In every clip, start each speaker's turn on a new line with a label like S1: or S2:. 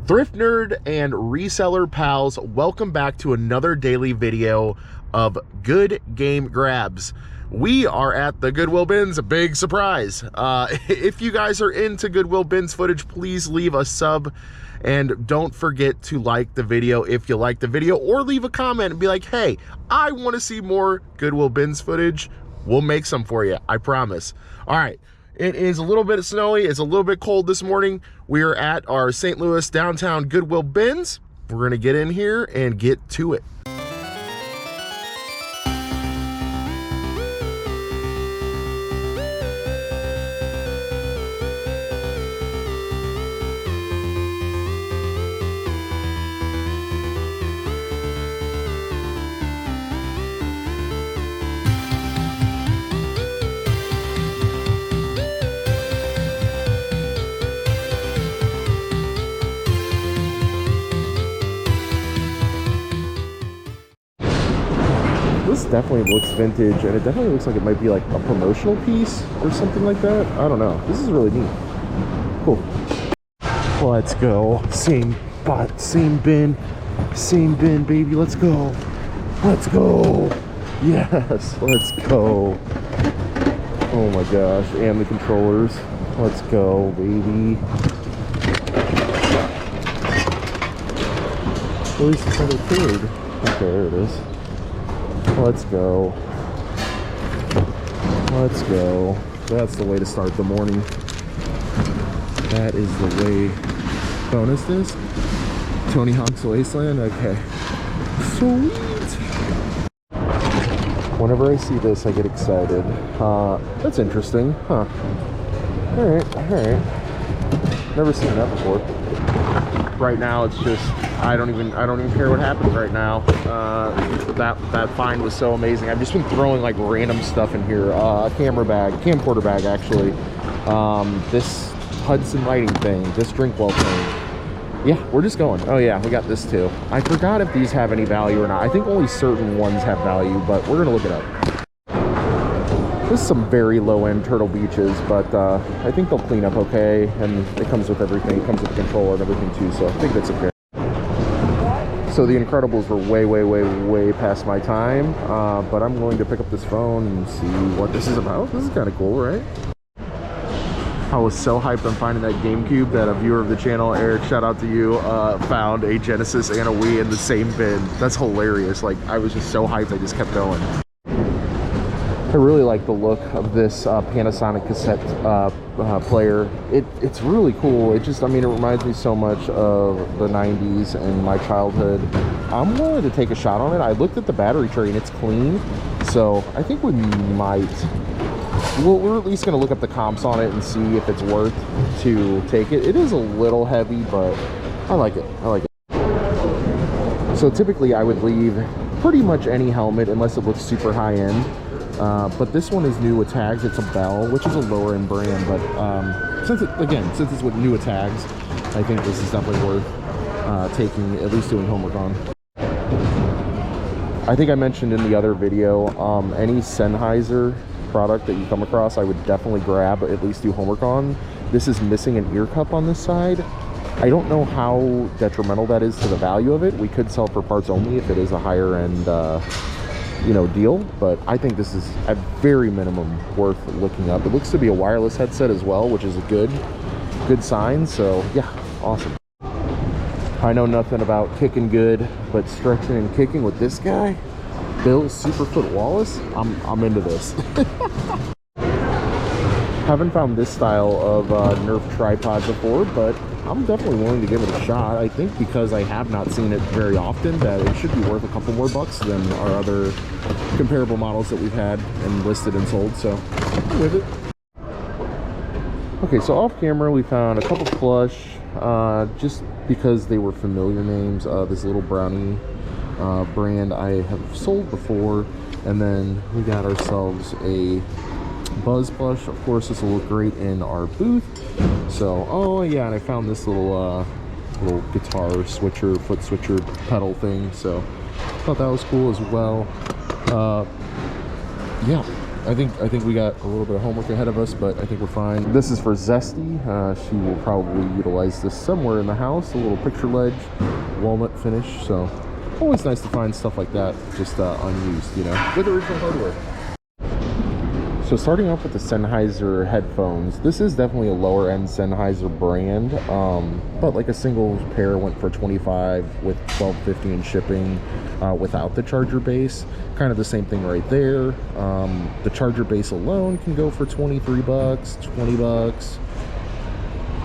S1: Thrift nerd and reseller pals, welcome back to another daily video of good game grabs. We are at the Goodwill bins, a big surprise. If you guys are into Goodwill bins footage, please leave a sub and don't forget to like the video if you like the video, or leave a comment and be like, hey, I want to see more Goodwill bins footage. We'll make some for you, I promise. All right. It is a little bit snowy. It's a little bit cold this morning. We are at our St. Louis downtown Goodwill bins. We're going to get in here and get to it. This definitely looks vintage, and it definitely looks like it might be like a promotional piece or something like that. I don't know. This is really neat. Cool. Let's go. Same spot, same bin, baby. Let's go. Let's go. Yes, let's go. Oh my gosh, and the controllers. Let's go, baby. At least it's only third. Okay, there it is. Let's go. Let's go. That's the way to start the morning. That is the way. Bonus this? Tony Hawk's Wasteland? Okay. Sweet. Whenever I see this, I get excited. That's interesting. Huh. Alright. Never seen that before. Right now, it's just, I don't even care what happens right now. That find was so amazing. I've just been throwing like random stuff in here. A camcorder bag actually. This Hudson lighting thing, this Drinkwell thing. Yeah, we're just going. Oh yeah, we got this too. I forgot if these have any value or not. I think only certain ones have value, but we're gonna look it up. This is some very low-end Turtle Beaches, but I think they'll clean up okay, and it comes with everything. It comes with the controller and everything too, so I think that's okay. So the Incredibles were way past my time, but I'm going to pick up this phone and see what this is about. This is kind of cool, right? I was so hyped on finding that GameCube that a viewer of the channel, Eric, shout out to you, found a Genesis and a Wii in the same bin. That's hilarious. Like, I was just so hyped, I just kept going. I really like the look of this Panasonic cassette player. It's really cool. It just, I mean, it reminds me so much of the 90s and my childhood. I'm willing to take a shot on it. I looked at the battery tray and it's clean, so I think we might. We're at least going to look up the comps on it and see if it's worth to take it. It is a little heavy, but I like it. So typically I would leave pretty much any helmet unless it looks super high end. But this one is new with tags. It's a Bell, which is a lower end brand, but since it's with new with tags, I think this is definitely worth taking, at least doing homework on. I think I mentioned in the other video, any Sennheiser product that you come across, I would definitely grab, at least do homework on. This is missing an ear cup on this side. I don't know how detrimental that is to the value of it. We could sell for parts only if it is a higher end deal, but I think this is at very minimum worth looking up. It looks to be a wireless headset as well, which is a good sign. So yeah, awesome. I know nothing about kicking good, but stretching and kicking with this guy, Bill Superfoot Wallace, I'm into this. Haven't found this style of Nerf tripod before, but I'm definitely willing to give it a shot. I think because I have not seen it very often, that it should be worth a couple more bucks than our other comparable models that we've had and listed and sold, so I'm with it. Okay, so off camera we found a couple plush, just because they were familiar names. This little brownie brand I have sold before, and then we got ourselves a Buzz plush. Of course, this will look great in our booth. So, oh yeah, and I found this little guitar switcher, foot switcher pedal thing. So, thought that was cool as well. Yeah, I think we got a little bit of homework ahead of us, but I think we're fine. This is for Zesty. She will probably utilize this somewhere in the house. A little picture ledge, walnut finish. So always nice to find stuff like that, just unused, you know, with original hardware. So starting off with the Sennheiser headphones, this is definitely a lower end Sennheiser brand, but like a single pair went for $25 with $12.50 in shipping without the charger base. Kind of the same thing right there. The charger base alone can go for 23 bucks, 20 bucks.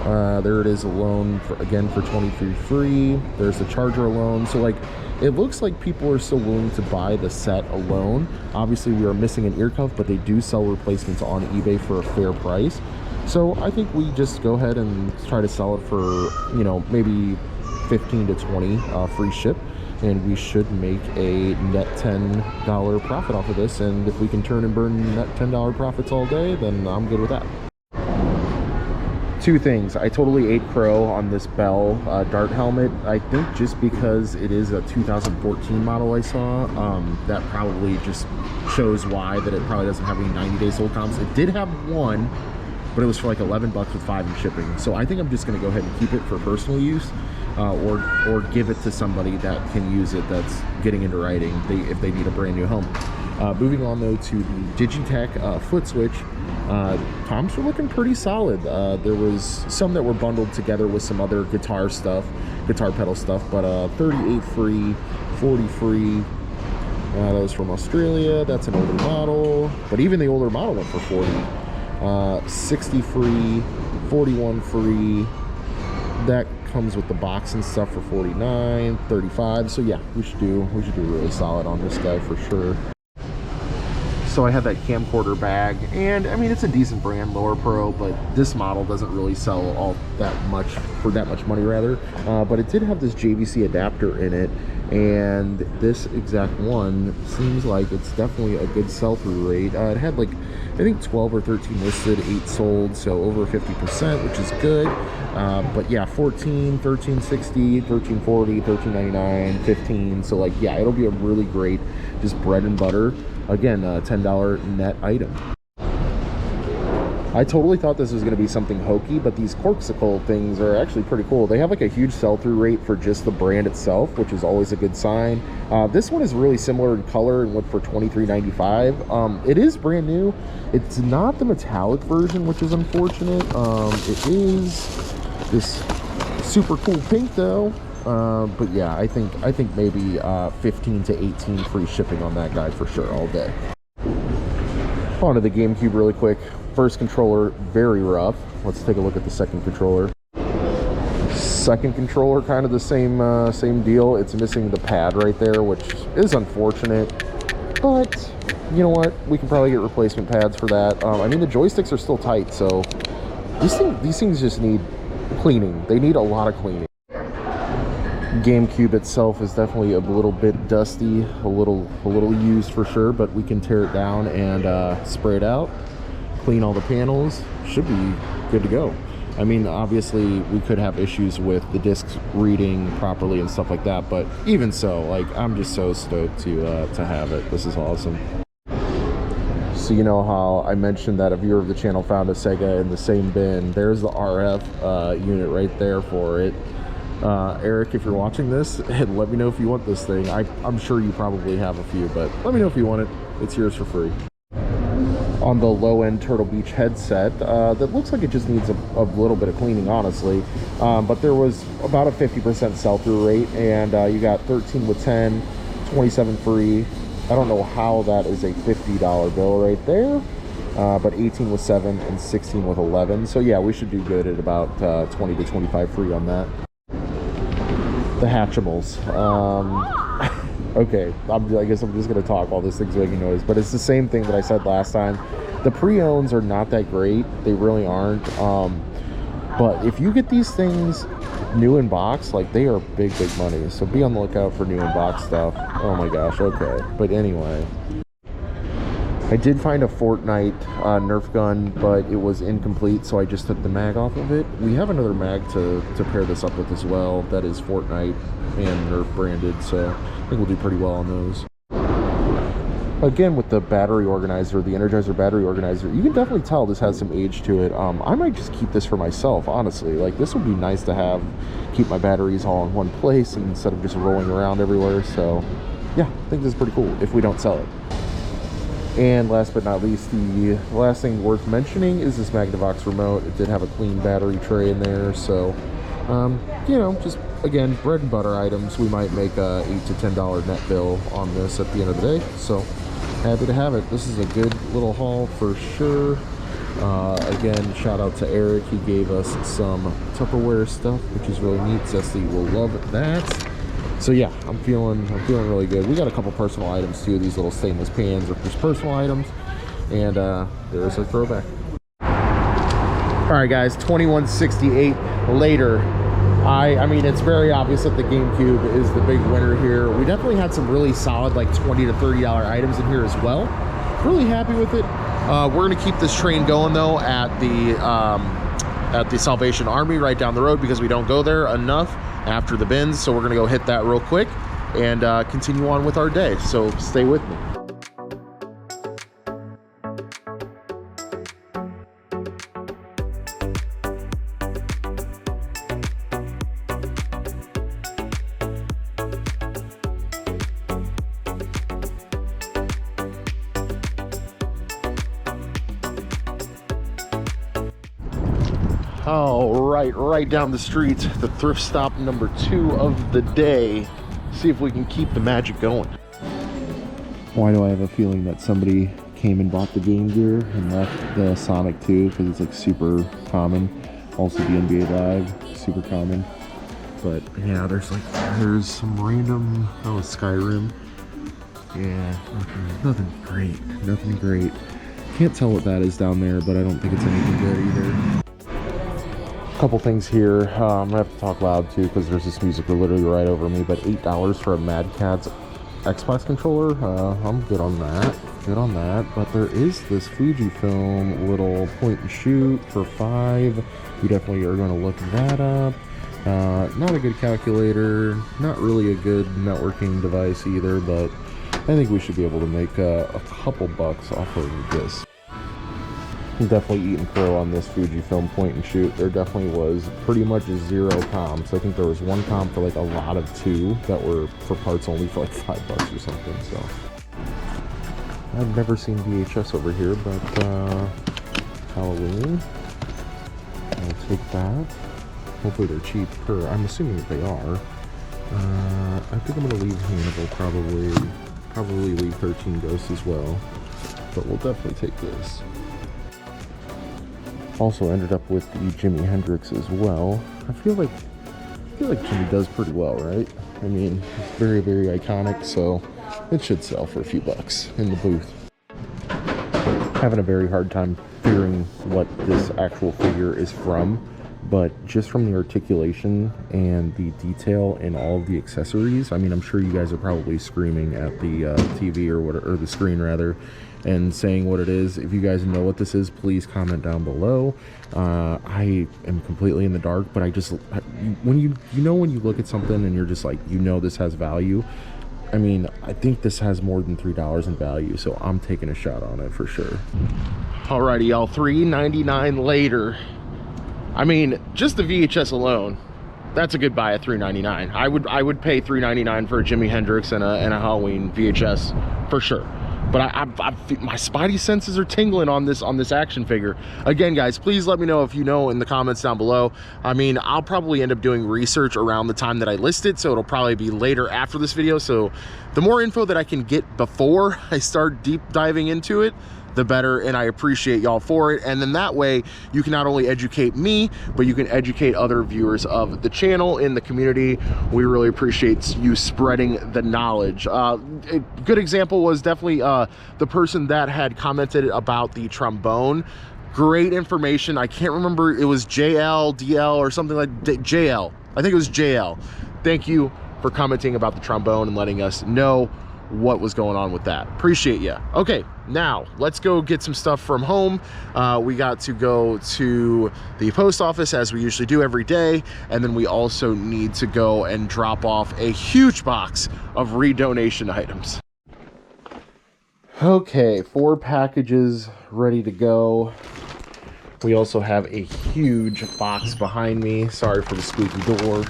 S1: There it is alone for, again, for 23 free. There's the charger alone. So like, it looks like people are still willing to buy the set alone. Obviously we are missing an ear cuff, but they do sell replacements on eBay for a fair price. So I think we just go ahead and try to sell it for, you know, maybe 15 to 20 free ship, and we should make a net $10 profit off of this. And if we can turn and burn net $10 profits all day, then I'm good with that. Two things. I totally ate crow on this Bell dart helmet. I think just because it is a 2014 model I saw, that probably just shows why that it probably doesn't have any 90-day sold comps. It did have one, but it was for like 11 bucks with 5 in shipping. So I think I'm just going to go ahead and keep it for personal use, or give it to somebody that can use it that's getting into writing if they need a brand new helmet. Moving on though to the Digitech foot switch. Comps were looking pretty solid. There was some that were bundled together with some other guitar pedal stuff, but 38 free, 40 free. That was from Australia. That's an older model, but even the older model went for 40. 60 free, 41 free. That comes with the box and stuff for 49, 35. So yeah, we should do really solid on this guy for sure. So I had that camcorder bag, and I mean, it's a decent brand, Lower Pro, but this model doesn't really sell all that much for that much money, rather. But it did have this JVC adapter in it, and this exact one seems like it's definitely a good sell-through rate. It had like, I think 12 or 13 listed, 8 sold, so over 50%, which is good. But yeah, 14, 1360, 1340, 1399, 15. So like, yeah, it'll be a really great, just bread and butter. Again, a $10 net item. I totally thought this was going to be something hokey, but these Corksicle things are actually pretty cool. They have like a huge sell-through rate for just the brand itself, which is always a good sign. This one is really similar in color and went for $23.95. It is brand new. It's not the metallic version, which is unfortunate. It is this super cool pink though. But yeah, I think maybe 15 to 18 free shipping on that guy for sure all day. On to the GameCube really quick. First controller, very rough. Let's take a look at the second controller. Second controller, kind of the same deal. It's missing the pad right there, which is unfortunate, but you know what? We can probably get replacement pads for that. I mean, the joysticks are still tight, so these things just need cleaning. They need a lot of cleaning. GameCube itself is definitely a little bit dusty, a little used for sure, but we can tear it down and spray it out, clean all the panels, should be good to go. I mean, obviously we could have issues with the discs reading properly and stuff like that, but even so, like, I'm just so stoked to have it. This is awesome. So you know how I mentioned that a viewer of the channel found a Sega in the same bin? There's the RF unit right there for it. Eric, if you're watching this, let me know if you want this thing. I'm sure you probably have a few, but let me know if you want it. It's yours for free. On the low-end Turtle Beach headset, that looks like it just needs a little bit of cleaning, honestly. But there was about a 50% sell-through rate, and you got 13 with 10, 27 free. I don't know how that is a $50 bill right there. But 18 with 7 and 16 with 11. So yeah, we should do good at about 20 to 25 free on that. The Hatchimals. Okay, I guess I'm just gonna talk while this thing's making noise, but it's the same thing that I said last time. The pre-owns are not that great. They really aren't. But if you get these things new in box, like, they are big money. So be on the lookout for new in box stuff. Oh my gosh, okay. But anyway, I did find a Fortnite Nerf gun, but it was incomplete, so I just took the mag off of it. We have another mag to pair this up with as well. That is Fortnite and Nerf branded, so I think we'll do pretty well on those. Again, with the battery organizer, the Energizer battery organizer, you can definitely tell this has some age to it. I might just keep this for myself, honestly. Like, this would be nice to have, keep my batteries all in one place instead of just rolling around everywhere. So yeah, I think this is pretty cool if we don't sell it. And last but not least, the last thing worth mentioning is this Magnavox remote. It did have a clean battery tray in there, so you know, just again, bread and butter items. We might make a $8 to $10 net bill on this at the end of the day, so happy to have it. This is a good little haul for sure. Again, shout out to Eric. He gave us some Tupperware stuff, which is really neat. Zesty will love that. So yeah, I'm feeling really good. We got a couple personal items too. These little stainless pans are just personal items, and there's a throwback. All right, guys, 2168 later. I mean, it's very obvious that the GameCube is the big winner here. We definitely had some really solid, like $20 to $30 items in here as well. Really happy with it. We're gonna keep this train going though at the Salvation Army right down the road, because we don't go there enough after the bins. So we're gonna go hit that real quick and continue on with our day. So stay with me. All right down the street, the thrift stop number 2 of the day. See if we can keep the magic going. Why do I have a feeling that somebody came and bought the Game Gear and left the Sonic 2, because it's like super common. Also the NBA Live, super common. But yeah, there's some random, oh, Skyrim. Yeah, nothing great. Can't tell what that is down there, but I don't think it's anything good either. Couple things here. I'm gonna have to talk loud too, because there's this music literally right over me. But $8 for a Mad Catz Xbox controller. I'm good on that. But there is this Fujifilm little point and shoot for $5. We definitely are going to look that up. Not a good calculator, not really a good networking device either, but I think we should be able to make a couple bucks off of this. Definitely eating crow on this Fujifilm point and shoot. There definitely was pretty much 0 comps. I think there was 1 comp for like a lot of 2 that were for parts only for like $5 or something. So I've never seen VHS over here, but Halloween, I'll take that. Hopefully they're cheap per, I'm assuming that they are. I think I'm gonna leave Hannibal, probably leave 13 Ghosts as well, but we'll definitely take this. Also ended up with the Jimi Hendrix as well. I feel like Jimi does pretty well, right? I mean, it's very, very iconic, so it should sell for a few bucks in the booth. Having a very hard time figuring what this actual figure is from, but just from the articulation and the detail in all of the accessories, I mean, I'm sure you guys are probably screaming at the TV or the screen rather, and saying what it is. If you guys know what this is, please comment down below. I am completely in the dark, but when you look at something and you're just like, this has value. I mean, I think this has more than $3 in value, so I'm taking a shot on it for sure. Alrighty, y'all, $3.99 later. I mean, just the VHS alone, that's a good buy at $3.99. I would pay $3.99 for a Jimi Hendrix and a Halloween VHS for sure. But my spidey senses are tingling on this action figure. Again, guys, please let me know if you know in the comments down below. I mean, I'll probably end up doing research around the time that I list it, so it'll probably be later after this video. So the more info that I can get before I start deep diving into it, the better, and I appreciate y'all for it. And then that way you can not only educate me, but you can educate other viewers of the channel in the community. We really appreciate you spreading the knowledge. A good example was definitely the person that had commented about the trombone. Great information. I can't remember, it was JL, DL, or something like JL. I think it was JL. Thank you for commenting about the trombone and letting us know what was going on with that. Appreciate you. Okay, now let's go get some stuff from home. We got to go to the post office as we usually do every day, and then we also need to go and drop off a huge box of redonation items. Okay, 4 packages ready to go. We also have a huge box behind me. Sorry for the squeaky door.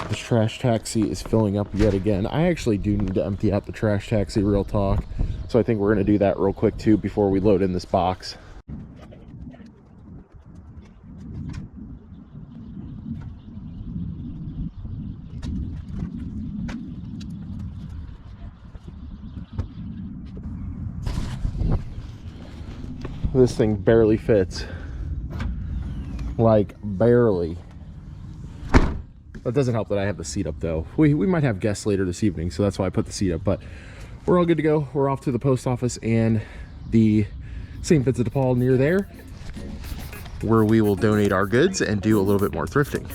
S1: The trash taxi is filling up yet again. I actually do need to empty out the trash taxi, real talk. So I think we're going to do that real quick too before we load in this box. This thing barely fits. Like, barely. That doesn't help that I have the seat up though. We might have guests later this evening, so that's why I put the seat up, but we're all good to go. We're off to the post office and the St. Vincent de Paul near there, where we will donate our goods and do a little bit more thrifting.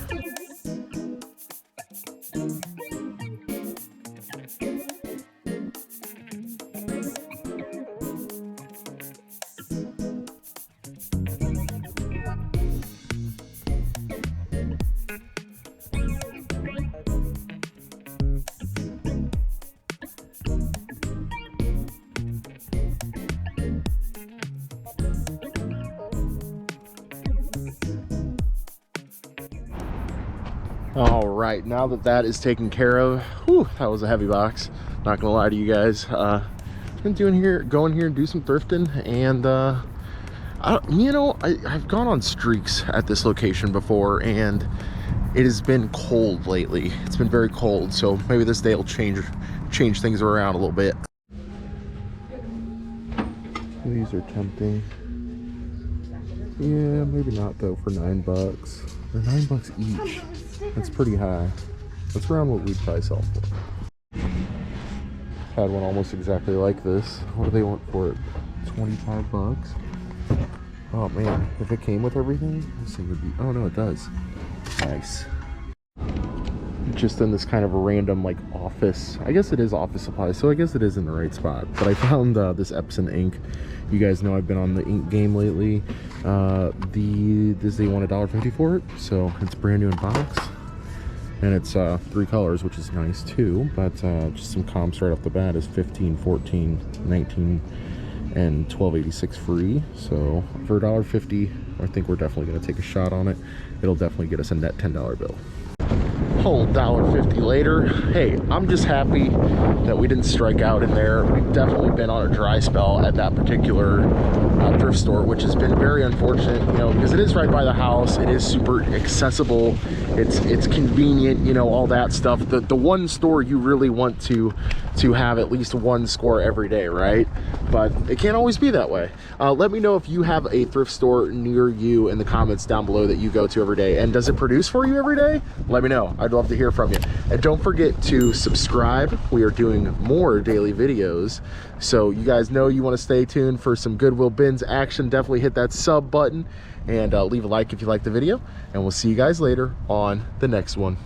S1: All right, now that that is taken care of, whew, that was a heavy box. Not gonna lie to you guys. Been going here and do some thrifting, and I've gone on streaks at this location before, and it has been cold lately. It's been very cold, so maybe this day will change things around a little bit. These are tempting. Yeah, maybe not though for $9. They're $9 each. That's pretty high. That's around what we'd probably sell for. Had one almost exactly like this. What do they want for it? 25 bucks? Oh man, if it came with everything, this thing would be, oh no, it does. Nice. Just in this kind of a random like office, I guess it is office supplies, so I guess it is in the right spot. But I found this Epson ink. You guys know I've been on the ink game lately. They want $1.50 for it, so it's brand new in box. And it's 3 colors, which is nice too, but just some comps right off the bat is 15, 14, 19, and 12.86 free. So for $1.50, I think we're definitely going to take a shot on it. It'll definitely get us a net $10 bill. Whole $1.50 later, hey, I'm just happy that we didn't strike out in there. We've definitely been on a dry spell at that particular thrift store, which has been very unfortunate, you know, because it is right by the house. It is super accessible. It's convenient, you know, all that stuff. The one store you really want to have at least one score every day, right? But it can't always be that way. Let me know if you have a thrift store near you in the comments down below that you go to every day, and does it produce for you every day? Let me know. I'd love to hear from you. And don't forget to subscribe. We are doing more daily videos, so you guys know you want to stay tuned for some Goodwill bins action. Definitely hit that sub button and leave a like if you like the video, and we'll see you guys later on the next one.